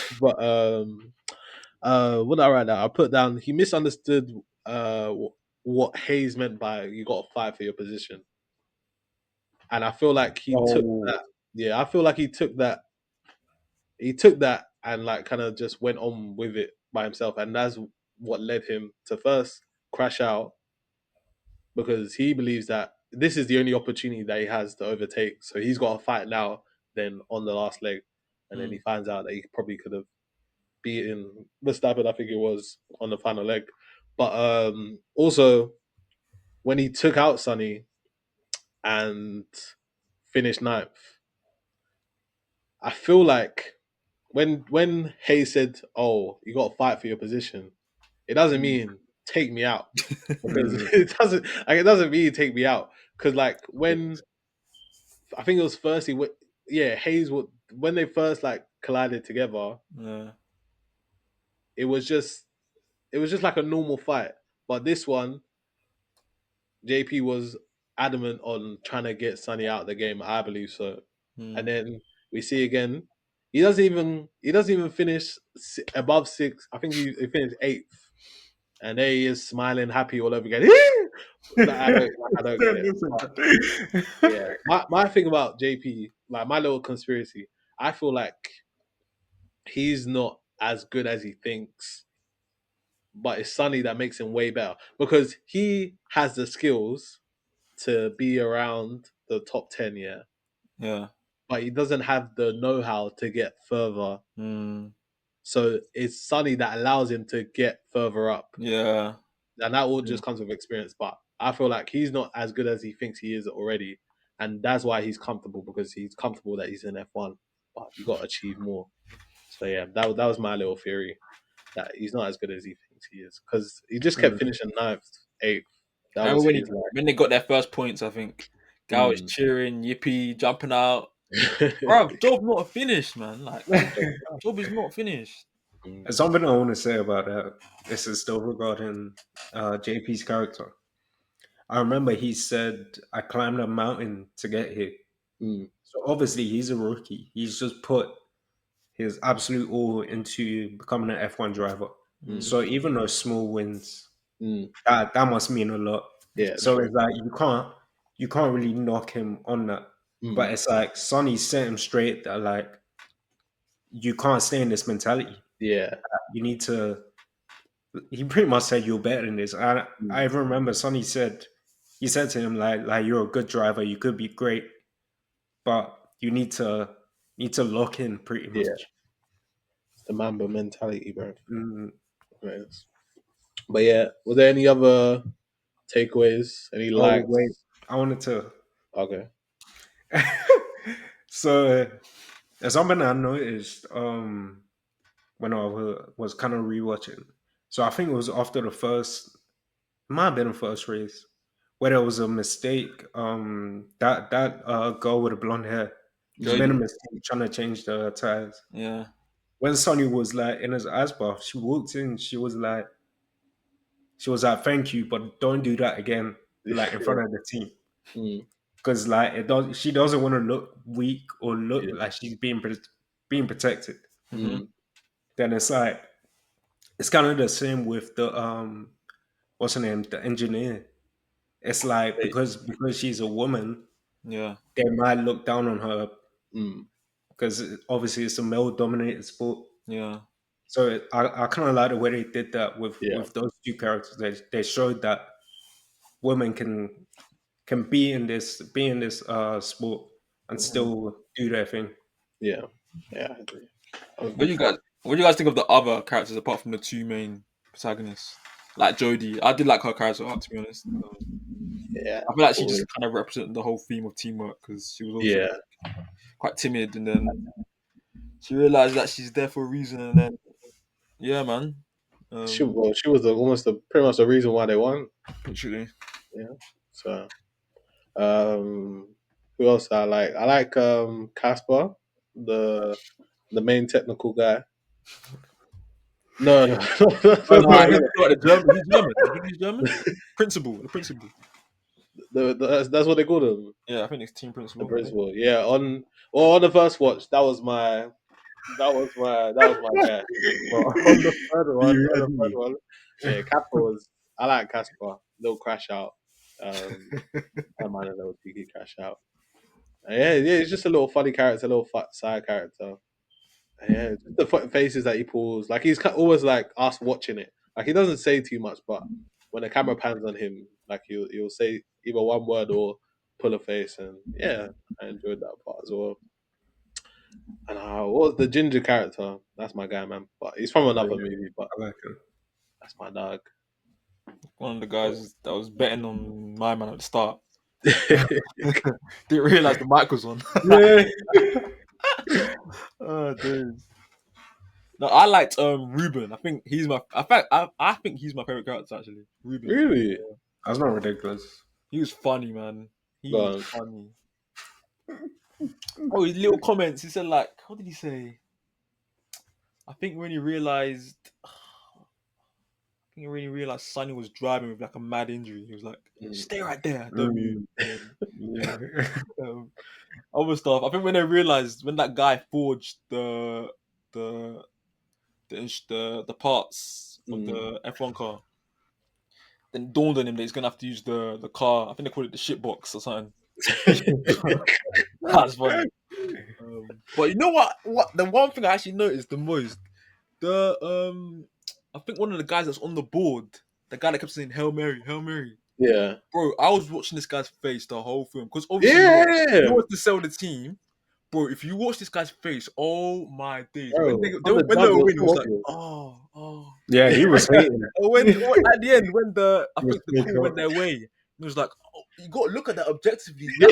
But what did I write down? I put down he misunderstood what Hayes meant by you got to fight for your position, and I feel like he took Oh, that. Yeah, I feel like he took that. He took that and like kind of just went on with it by himself, and that's what led him to first crash out because he believes that this is the only opportunity that he has to overtake. So he's got to fight now, then on the last leg, and then he Mm, finds out that he probably could have beaten Verstappen. I think it was on the final leg, but also when he took out Sonny and finished ninth, I feel like when Hayes said, "Oh, you got to fight for your position," it doesn't mm, mean take me out because mm, it doesn't mean take me out because like when I think it was first yeah Hayes would when they first like collided together, yeah. it was just it was just like a normal fight, but this one JP was adamant on trying to get Sonny out of the game. I believe so. And Mm. then we see again, he doesn't even finish above six. I think he finished eighth, and there he is smiling, happy all over again. Like, I don't get it. But yeah, my thing about JP, like my little conspiracy, I feel like he's not as good as he thinks, but it's Sonny that makes him way better because he has the skills to be around the top 10, yeah. Yeah. But he doesn't have the know how to get further. Mm, So it's Sonny that allows him to get further up. yeah. And that all Yeah. just comes with experience. But I feel like he's not as good as he thinks he is already. and that's why he's comfortable, because he's comfortable that he's in F1. But you got to achieve more. So yeah, that was my little theory, that he's not as good as he thinks he is, because he just kept Mm. finishing ninth, eighth. That I was remember his like. when they got their first points, I think Gal was Mm. cheering, yippee, jumping out. Bro, job not finished, man. Like job is not finished. Mm. There's something I want to say about that. This is still regarding JP's character. I remember he said, "I climbed a mountain to get here." Mm. So obviously he's a rookie. He's just put his absolute all into becoming an F1 driver. Mm. So even those small wins, Mm. that must mean a lot. Yeah, So true. it's like you can't really knock him on that. But Mm. it's like Sonny set him straight that like you can't stay in this mentality. Yeah. You need to. He pretty much said you're better than this. I Mm. even remember Sonny said he said to him like you're a good driver. You could be great, but you need to lock in pretty Yeah. much. It's the Mamba mentality, bro. Mm. Yes. But yeah, were there any other takeaways? Any Oh wait, likes? I wanted to. Okay. So there's something I noticed when I was kind of rewatching. So I think it was after the first, it might have been the first race, where there was a mistake. That girl with the blonde hair, she made a Jody. Mm. mistake trying to change the tires. Yeah. When Sonny was like in his ice bath, she walked in. She was like, "Thank you, but don't do that again." Like in Yeah. front of the team, Mm. because like it does. She doesn't want to look weak or look Yeah. like she's being protected. Mm-hmm. Mm. Then it's like it's kind of the same with the what's her name, the engineer. It's like because she's a woman, Yeah. they might look down on her Mm. because obviously it's a male dominated sport. Yeah. So I kind of like the way they did that Yeah. with those two characters. They showed that women can be in this sport and Mhm. still do their thing. Yeah. Yeah, I agree. That was What do good you fun. guys what do you guys think of the other characters apart from the two main protagonists? Like Jodie. I did like her character arc, to be honest. Yeah. I feel like she Always. just kind of represented the whole theme of teamwork because she was also Yeah. quite timid, and then she realized that she's there for a reason, and then yeah, man. Um, She was pretty much the reason why they won. literally. Yeah. So um who else I like? I like Caspar, the main technical guy. No, no, Oh no, no, he's no. not the German. He's German. I think he's German. Principal, the principal. That's what they call them. Yeah, I think it's team The principal. I think. principal. Yeah, on the first watch, that was my guy. But You on heard the third me. one, yeah, Casper was. I like Casper. Little crash out. That man a little cheeky crash out. Yeah, yeah, he's just a little funny character, a little side character. Yeah, just the faces that he pulls. Like he's always like us watching it. Like he doesn't say too much, but when the camera pans on him, like he'll say either one word or pull a face, and yeah, I enjoyed that part as well. And what was the ginger character? That's my guy, man. But he's from Oh, another yeah, movie, but I like him. that's my dog. One of the guys that was betting on my man at the start. Didn't realize the mic was on. Yeah. Oh, dude. No, I liked Ruben. I think he's my. In fact, I think he's my favorite character actually. Ruben. Really? That's not ridiculous. He was funny, man. He Go was on. funny. Oh, his little comments. He said like, what did he say? I think when he realized, Sonny was driving with like a mad injury. He was like, Mm. "Stay right there, don't move." Mm, yeah. Um, other stuff. I think when they realized when that guy forged the the parts of Mm. the F1 car, then it dawned on him that he's gonna have to use the car. I think they call it the shit box or something. That's funny. But you know what? What the one thing I actually noticed the most, the I think one of the guys that's on the board, the guy that kept saying "Hail Mary, Hail Mary." Yeah. Bro, I was watching this guy's face the whole film because obviously he Yeah, wants to sell the team. Bro, if you watch this guy's face, oh my days! When bro. On the when they dub, it were was winning, it was like, horrible. oh. Yeah, he was hating. When at the end, when I He was think the big call went up. their way, it was like, oh, you got to look at that objectively. Yeah.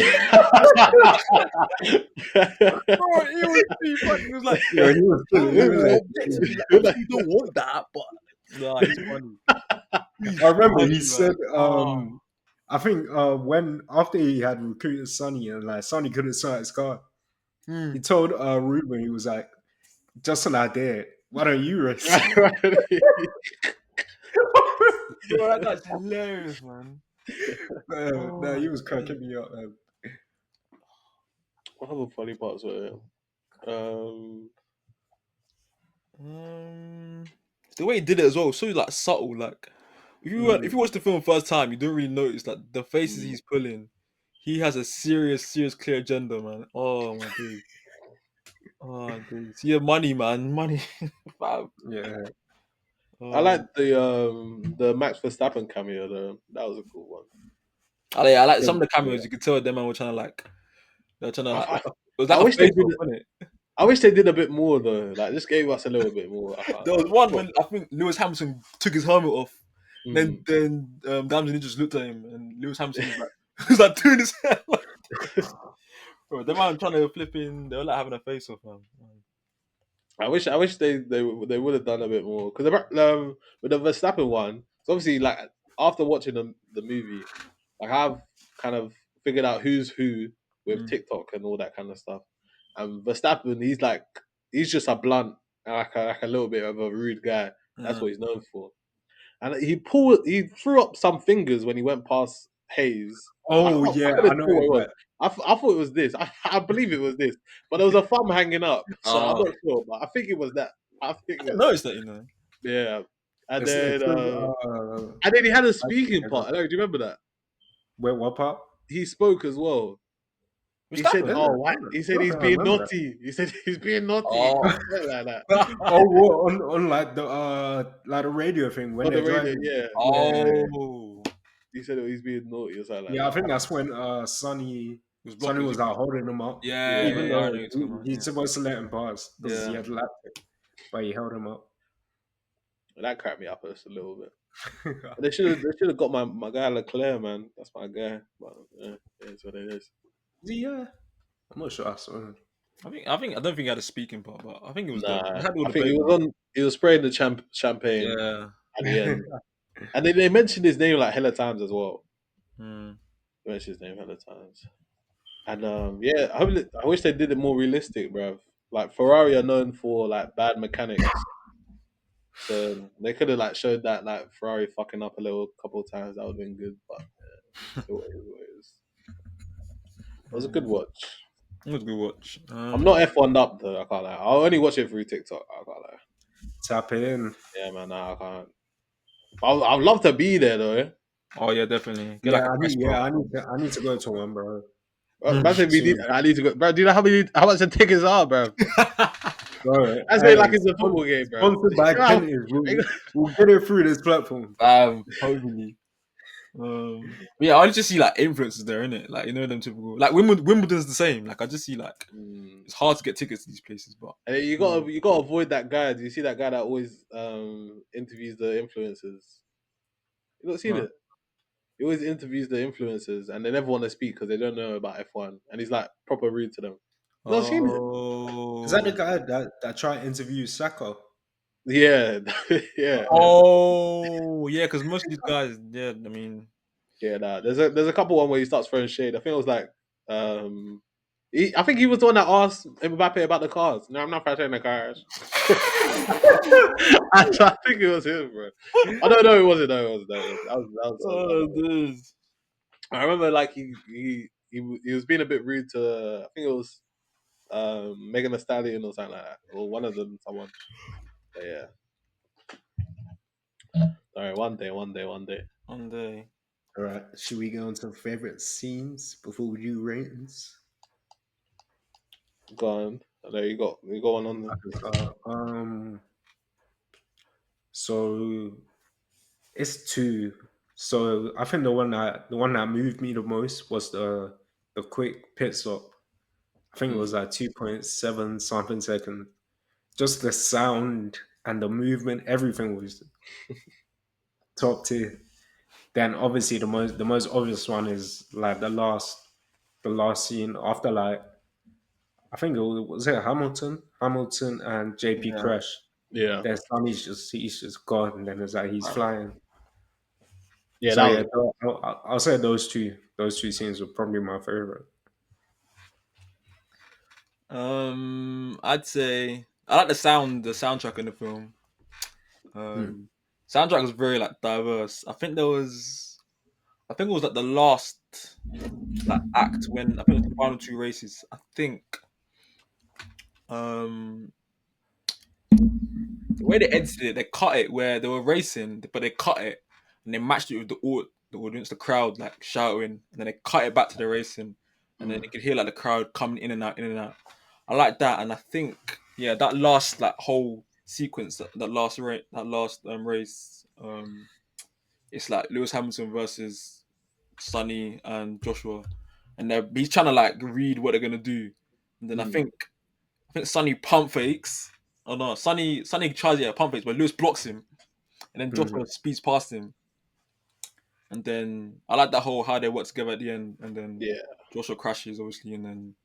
Bro, he was too funny. He was like, Yeah, he was "Bro, killing. He was objectively, like, like, obviously you don't want that, but nah, he's funny. I He's remember he funny, said, man. Oh, I think when after he had recruited Sonny and like Sonny couldn't start his car, he hmm. told Ruben, he was like, just like that, why don't you race? Bro, that guy's hilarious, man. No, Oh he my was days. cracking me up, man. What other funny parts were there? Um, the way he did it as well, was so like subtle. Like if Mm, you watch the film first time, you don't really notice that the faces Mm. he's pulling. He has a serious, clear agenda, man. Oh my days. Oh days. Yeah, money, man, money. Fam. yeah, I Oh, like the Max Verstappen cameo though. That was a cool one. I like yeah, some of the yeah. cameos. You could tell them man were trying to like they're trying to I, like I, it was I like a wish they face did. off, wasn't it? I wish they did a bit more though. Like, just gave us a little bit more. I can't There was lie. one What? when I think Lewis Hamilton took his helmet off. Mm. Damson just looked at him, and Lewis Hamilton was like, he was like doing his hair. Bro, them man trying to flip in. They were like having a face off, man. I wish they would have done a bit more because with the Verstappen one. So obviously, like after watching the movie, like I've kind of figured out who's who with Mm. TikTok and all that kind of stuff. And Verstappen, he's just a blunt, like a little bit of a rude guy. That's Yeah. what he's known for. And he threw up some fingers when he went past Hayes. Oh yeah, I couldn't I tell what it noticed was. that. I thought it was this. I believe it was this, but there was a thumb hanging up, so I'm Oh, not sure. But I think it was that. I think I it didn't was that. notice that, you know. Yeah. And It's then because, he had a I, speaking part. I don't know, do you remember that? wait, what part? He spoke as well. He said, Verstappen. Yeah, "Oh, what?" He I said he's don't being remember naughty. He said he's being naughty. Oh. Something like that. Oh, what, on like the radio thing when On they're the radio, driving. yeah. Yeah, Oh. He said he's being naughty or something like yeah. I that. think that's when Sonny He was Sonny blocking. was out holding him up, Yeah, even Yeah. yeah, I though know you're talking about. he's Yeah. supposed to let him pass because he Yeah. had lapped it, but he held him up. That cracked me up just a little bit. They should have got my guy Leclerc, man. That's my guy. But yeah, it is what it is. Yeah, I'm not sure I saw him. I don't think he had a speaking part, but I think it was there. He Nah, had all I the think he bait, was man. on. He was spraying the champagne Yeah. at the end, and they mentioned his name like hella times as well. Mm. They mentioned his name hella times, and yeah, I wish they did it more realistic, bro. Like Ferrari are known for like bad mechanics, so they could have like showed that like Ferrari fucking up a little couple of times. That would have been good, but still, it is what it is. It was a good Mm. watch. It was a good watch. I'm not F1 up though. I can't lie. I'll only watch it through TikTok. I can't lie. Tap in. Yeah, man. Nah, I can't. I'd love to be there though. Oh yeah, definitely. Get like Yeah, a press pass. I need to go to one, bro. Imagine Soon, I need to go, bro. Do you know how much the tickets are, bro? bro. I say like Hey, it's a football game, bro. sponsored by You know Kentish. We'll get it through this platform. Hopefully. But yeah, I just see like influencers there, innit? Like you know them typical. Like Wimbledon's the same. Like I just see like Mm. it's hard to get tickets to these places, but And then you gotta avoid that guy. Do you see that guy that always interviews the influencers? You not seen no. it? He always interviews the influencers, and they never want to speak because they don't know about F1, and he's like proper rude to them. You not seen it? Is that the Oh. guy that tried to interview Sacco? Yeah, yeah, Oh yeah, because most of these guys, yeah, I mean, yeah. Nah. There's a couple one where he starts throwing shade. I think it was like I think he was the one that asked Mbappe about the cars. No, I'm not fashion the cars. I think it was him, bro. I don't know. It wasn't. No, it wasn't. No, it wasn't. oh, this. I remember like he was being a bit rude to. I think it was Megan Thee Stallion or something like that, or one of them, someone. But yeah. All right, one day. On the All right, should we go into favorite scenes before we do ratings? Go on. There you got one on I there. can start. So it's two. So I think the one that moved me the most was the quick pit stop. I think it was Mm. like 2.7 something second. Just the sound and the movement, everything was top tier. Then obviously the most obvious one is like the last scene after like I think it Hamilton and JP Yeah. crash. Yeah, Then he's just gone, and then it's like he's flying. yeah, So that was yeah, I'll say those two scenes were probably my favorite. I'd say I like the soundtrack in the film. Hmm. Soundtrack was very like diverse. I think it was like the last like act when I think it was the final two races. I think um the way they edited it, they cut it where they were racing, but they cut it and they matched it with the audience, the crowd like shouting, and then they cut it back to the racing, and then you could hear like the crowd coming in and out, in and out. I like that, and I think yeah, that last like whole sequence, that last race, race, it's like Lewis Hamilton versus Sonny and Joshua, and he's trying to like read what they're gonna do, and then I think Sonny pump fakes. Oh no, Sonny tries to pump fakes, but Lewis blocks him, and then Joshua Hmm. speeds past him, and then I like that whole how they work together at the end, and then yeah. Joshua crashes obviously, and then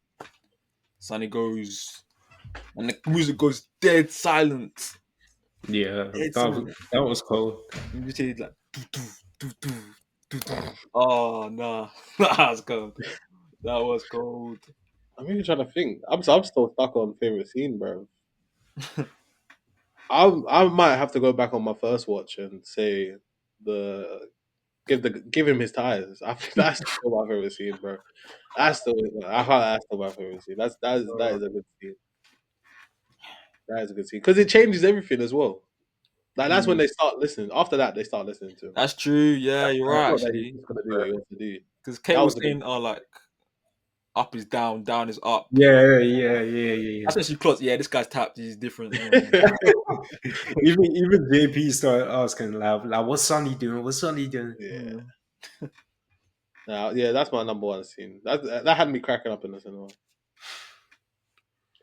Sonny goes, and the music goes dead silent, Yeah, dead that was, silent. that was cool. And you say like, doo, doo, doo, doo, doo, doo. Oh no, that was cold. That was cold. I'm even trying to think. I'm still stuck on favorite scene, bro. I might have to go back on my first watch and say the give him his tires. I think that's still my favorite scene, bro. That's still my favorite scene. That is a good scene. That is a good scene because it changes everything as well. Like that's when Mm. they start listening. After that, they start listening to him. That's true. Yeah, you're It's right. not that he's Actually, just gonna do what he wants to do. because Kate That was was a good. saying, "Oh, like up is down, down is up." Yeah, yeah, yeah, yeah, That's when she closed. Yeah, this guy's tapped. He's different. yeah. Even JP started asking like, what's Sonny doing? What's Sonny doing? Yeah, Mm. yeah, that's my number one scene. That had me cracking up in the cinema.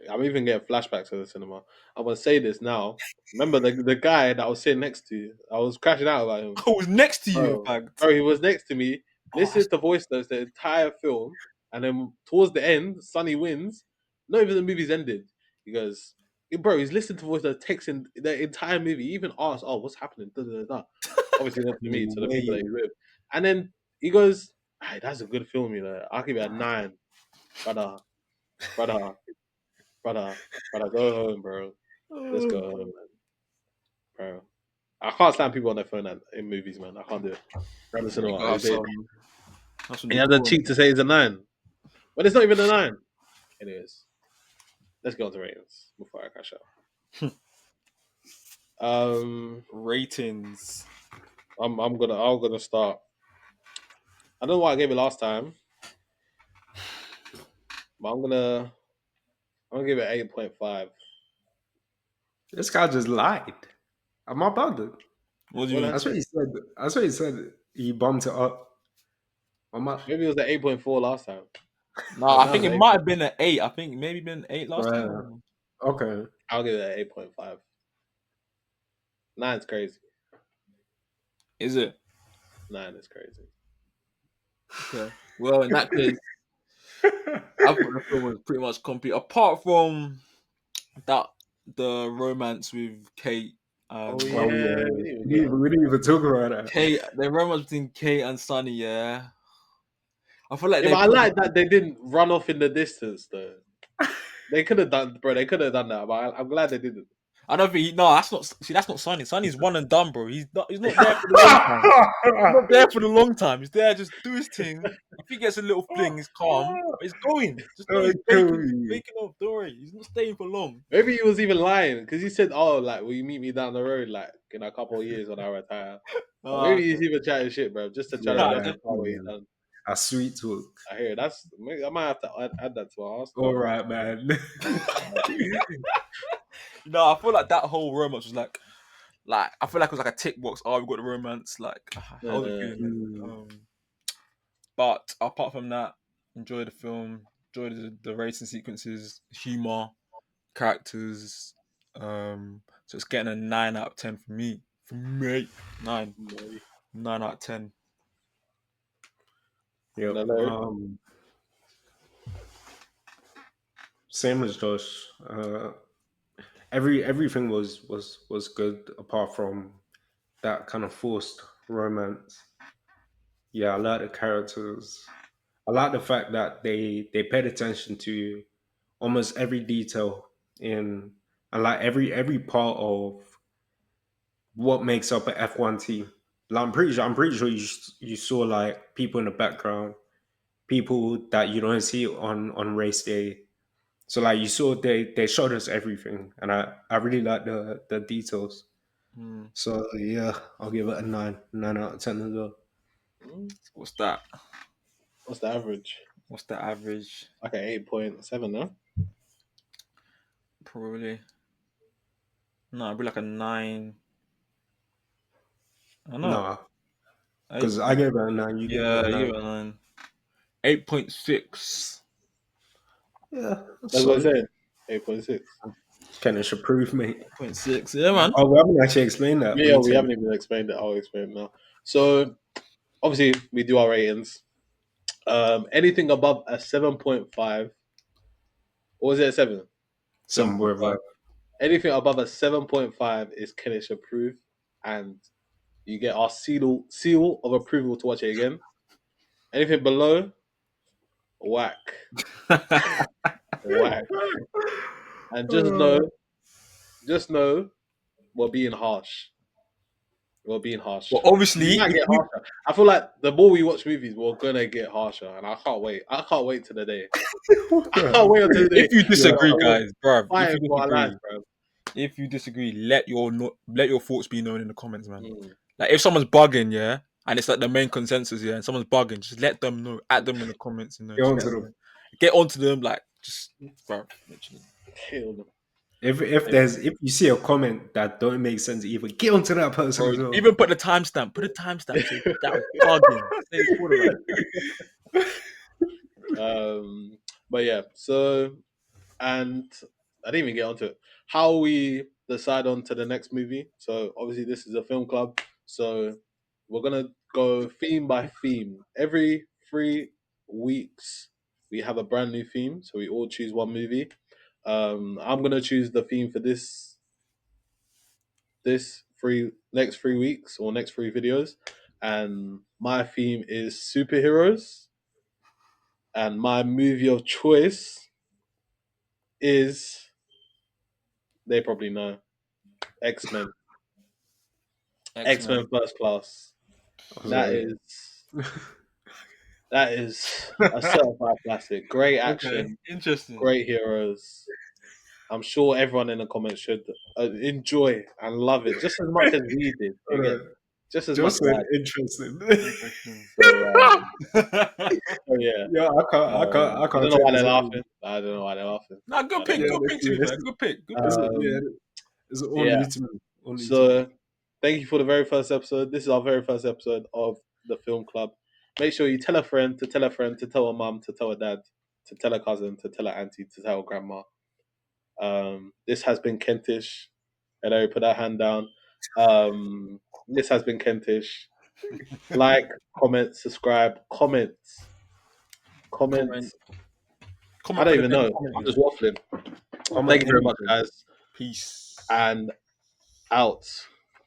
I'm even getting flashbacks to the cinema. I'm gonna say this now. Remember the guy that I was sitting next to? I was crashing out about him. I was next to you, in Bro, fact. bro, he was next to me. Oh, that's Listens to voice notes the entire film, and then towards the end, Sonny wins. Not even the movie's ended. He goes, bro, he's listening to voice notes, texting the entire movie. He even asked, "Oh, what's happening?" Da, da, da, da. Obviously not to me, to the people that Wait, he's with. And then he goes, "Hey, that's a good film, you know. I'll give it a 9, brother, brother, brother, brother. Go home, bro. Let's go home, man, bro." I can't stand people on their phone in movies, man. I can't do it. Grab the you cinema. got some. That's some He has the decorum. cheek to say it's a 9. But it's not even a 9. Anyways, let's go on to ratings before I crash out. Ratings. I'm gonna start. I don't know what I gave it last time, but I'm gonna give it 8.5. this guy just lied. I'm not bugged. What do you What did I mean? That's what say? he said. That's what he said. He bumped it up. I'm not, Maybe it was at 8.4 last time. No, But I now think it's it at might have 8.4. been an 8. I think maybe been 8 last time. I don't know. okay. I'll give it an 8.5. 9's crazy. Is it? 9 is crazy. Okay. Well, in that case, I thought the film was pretty much complete. Apart from that, the romance with Kate Oh and Oh yeah, yeah, we didn't even get we onto didn't that. even talk about that. The romance between Kate and Sonny. Yeah, I feel like Yeah, they but I put. like that they didn't run off in the distance though. They could have done, bro. They could have done that, but I'm glad they didn't. I don't think. No, that's not. See, that's not Sonny. Sonny's one and done, bro. He's not. He's not there for the long time. He's not there for the long time. He's there just do his thing. If he gets a little fling, he's calm. But he's going. Just know Oh, he's kill baking. He's me. baking off. Don't worry. He's not staying for long. Maybe he was even lying because he said, "Oh, like, will you meet me down the road, like, in a couple of years when I retire?" Or maybe he's Okay. even chatting shit, bro, just to try to Yeah, Nah, that, justify what he's man. done. A sweet talk. I hear that's. I might have to add that to our All Arsenal. right, man. I feel like that whole romance was like I feel like it was like a tick box. Oh, we got the romance. Like I wasn't feeling it. Mm. But apart from that, enjoy the film. Enjoy the racing sequences, humor, characters. So it's getting a 9 out of 10 for me. For me, nine, Maybe. 9 out of 10. Yep. No, no. Same as Josh. Everything was good apart from that kind of forced romance. Yeah, I like the characters. I like the fact that they paid attention to almost every detail in and like every part of what makes up an F1 team. Like I'm pretty sure you saw like people in the background, people that you don't see on race day. So like you saw they showed us everything, and I really like the details. Hmm. So yeah, I'll give it a 9 out of 10 as well. Mm, What's that? what's the average? What's the average? Okay, 8.7. No. Probably no. It'd be like a 9. I don't know. Nah, Eight because I point. gave it a 9, you gave it Yeah, a you 9. give it a 9. 8.6. Yeah, that's That's what I solid. said. 8.6. Kenish approved, mate. 8.6. Yeah, man. Oh, we haven't actually explained that. What Yeah, you we think? haven't even explained it. I'll explain it now. So obviously we do our ratings. Anything above a 7.5, or is it a 7? Somewhere 7.5. about Anything above a 7.5 is Kenish approved, and you get our seal of approval to watch it again. Anything below, whack, whack. And just know, we're being harsh. We're being harsh. Well, We obviously, might if get you harsher. I feel like the more we watch movies, we're gonna get harsher, and I can't wait. I can't wait to the day. I can't wait until the day. if you yeah, disagree, We're guys, bruv, if you fighting for our lives, disagree, bro. if you disagree, let your thoughts be known in the comments, man. Mm. Like if someone's bugging, yeah, and it's like the main consensus, yeah, and someone's bugging, just let them know, add them in the comments, get just onto let them them. know. Get onto them, like just, bruv, literally. Kill them. If you see a comment that don't make sense either, get onto that person Bro, as well. even put the timestamp. Put a timestamp. Say that was bugging. Say all of that. um, but yeah, so and I didn't even get onto it. How we decide on to the next movie. So obviously this is a film club, so we're gonna go theme by theme. Every 3 weeks we have a brand new theme, so we all choose one movie. I'm gonna choose the theme for this next 3 weeks or next 3 videos, and my theme is superheroes, and my movie of choice is, they probably know, X-Men. X Men. X-Men First Class. That Sorry. is that is a certified classic. Great Okay, action, interesting. great heroes. I'm sure everyone in the comments should enjoy and love it just as much as we did. You get just as much Just as I said did. interesting. Interesting. So yeah. yeah, I I don't can't know take why this they're anymore. laughing. I don't know why they're laughing. Nah, good But pick. Yeah, Good pick. To be fair, good pick. Good pick. yeah, um, it's yeah. only to me. Only to me. So thank you for the very first episode. This is our very first episode of the film club. Make sure you tell a friend to tell a friend to tell a mum to tell a dad to tell a cousin to tell a auntie to tell a grandma. This has been Kentish. Hello, put that hand down. This has been Kentish. Like, comment, subscribe, comment. Comment. I Comment don't for the even sake know. of I'm commenting. just waffling. Comment Thank you very much, anything. guys, Peace. and out.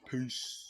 Peace.